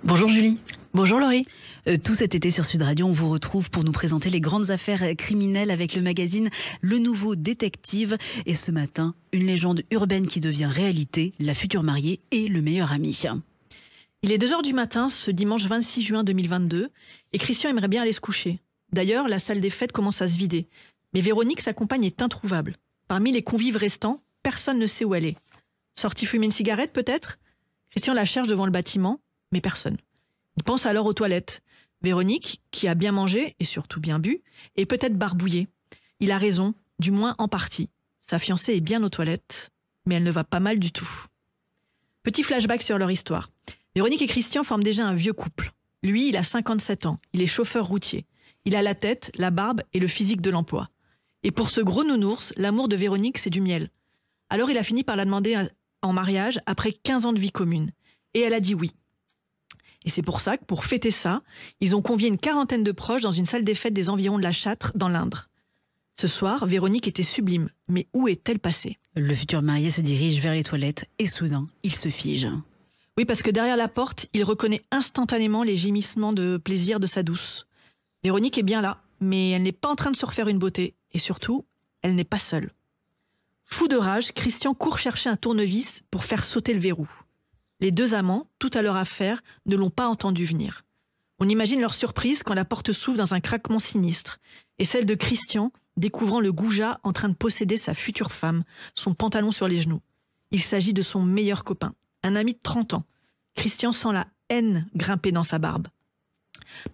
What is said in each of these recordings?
Bonjour Julie. Bonjour Laurie. Tout cet été sur Sud Radio, on vous retrouve pour nous présenter les grandes affaires criminelles avec le magazine Le Nouveau Détective. Et ce matin, une légende urbaine qui devient réalité, la future mariée et le meilleur ami. Il est 2h du matin ce dimanche 26 juin 2022 et Christian aimerait bien aller se coucher. D'ailleurs, la salle des fêtes commence à se vider. Mais Véronique, sa compagne, est introuvable. Parmi les convives restants, personne ne sait où elle est. Sortie fumer une cigarette peut-être ? Christian la cherche devant le bâtiment, mais personne. Il pense alors aux toilettes. Véronique, qui a bien mangé et surtout bien bu, est peut-être barbouillée. Il a raison, du moins en partie. Sa fiancée est bien aux toilettes, mais elle ne va pas mal du tout. Petit flashback sur leur histoire. Véronique et Christian forment déjà un vieux couple. Lui, il a 57 ans, il est chauffeur routier. Il a la tête, la barbe et le physique de l'emploi. Et pour ce gros nounours, l'amour de Véronique, c'est du miel. Alors il a fini par la demander en mariage après 15 ans de vie commune. Et elle a dit oui. Et c'est pour ça que, pour fêter ça, ils ont convié une quarantaine de proches dans une salle des fêtes des environs de la Châtre, dans l'Indre. Ce soir, Véronique était sublime. Mais où est-elle passée ? Le futur marié se dirige vers les toilettes et soudain, il se fige. Oui, parce que derrière la porte, il reconnaît instantanément les gémissements de plaisir de sa douce. Véronique est bien là, mais elle n'est pas en train de se refaire une beauté. Et surtout, elle n'est pas seule. Fou de rage, Christian court chercher un tournevis pour faire sauter le verrou. Les deux amants, tout à leur affaire, ne l'ont pas entendu venir. On imagine leur surprise quand la porte s'ouvre dans un craquement sinistre, et celle de Christian découvrant le goujat en train de posséder sa future femme, son pantalon sur les genoux. Il s'agit de son meilleur copain, un ami de 30 ans. Christian sent la haine grimper dans sa barbe.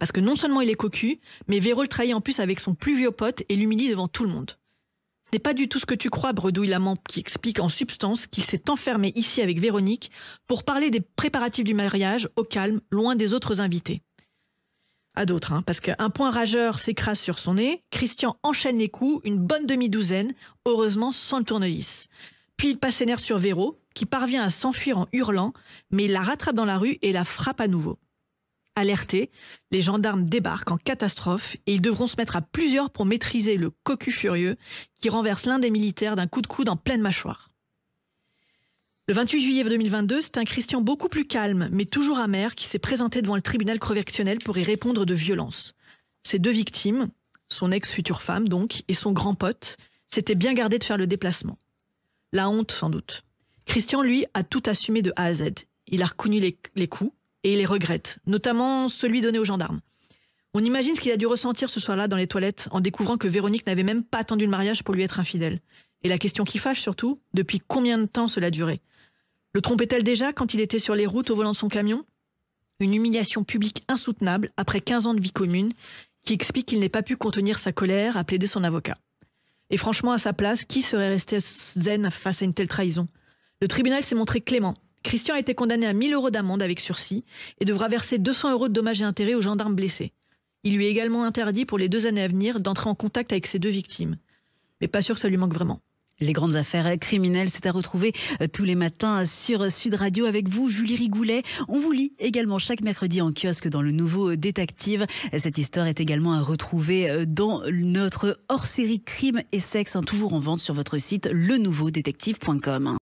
Parce que non seulement il est cocu, mais Véro le trahit en plus avec son plus vieux pote et l'humilie devant tout le monde. Ce n'est pas du tout ce que tu crois, bredouille l'amant, qui explique en substance qu'il s'est enfermé ici avec Véronique pour parler des préparatifs du mariage au calme, loin des autres invités. À d'autres, parce qu'un point rageur s'écrase sur son nez, Christian enchaîne les coups, une bonne demi-douzaine, heureusement sans le tournevis. Puis il passe ses nerfs sur Véro, qui parvient à s'enfuir en hurlant, mais il la rattrape dans la rue et la frappe à nouveau. Alertés, les gendarmes débarquent en catastrophe et ils devront se mettre à plusieurs pour maîtriser le cocu furieux qui renverse l'un des militaires d'un coup de coude en pleine mâchoire. Le 28 juillet 2022, c'est un Christian beaucoup plus calme, mais toujours amer, qui s'est présenté devant le tribunal correctionnel pour y répondre de violence. Ses deux victimes, son ex-future femme donc, et son grand pote, s'étaient bien gardés de faire le déplacement. La honte, sans doute. Christian, lui, a tout assumé de A à Z. Il a reconnu les coups, et il les regrette, notamment celui donné aux gendarmes. On imagine ce qu'il a dû ressentir ce soir-là dans les toilettes en découvrant que Véronique n'avait même pas attendu le mariage pour lui être infidèle. Et la question qui fâche surtout, depuis combien de temps cela durait ? Le trompait-elle déjà quand il était sur les routes au volant de son camion ? Une humiliation publique insoutenable après 15 ans de vie commune qui explique qu'il n'ait pas pu contenir sa colère à plaider son avocat. Et franchement, à sa place, qui serait resté zen face à une telle trahison ? Le tribunal s'est montré clément. Christian a été condamné à 1 000 € d'amende avec sursis et devra verser 200 € de dommages et intérêts aux gendarmes blessés. Il lui est également interdit pour les 2 années à venir d'entrer en contact avec ses deux victimes. Mais pas sûr que ça lui manque vraiment. Les grandes affaires criminelles, c'est à retrouver tous les matins sur Sud Radio avec vous, Julie Rigoulet. On vous lit également chaque mercredi en kiosque dans Le Nouveau Détective. Cette histoire est également à retrouver dans notre hors-série Crime et Sexe, toujours en vente sur votre site lenouveaudétective.com.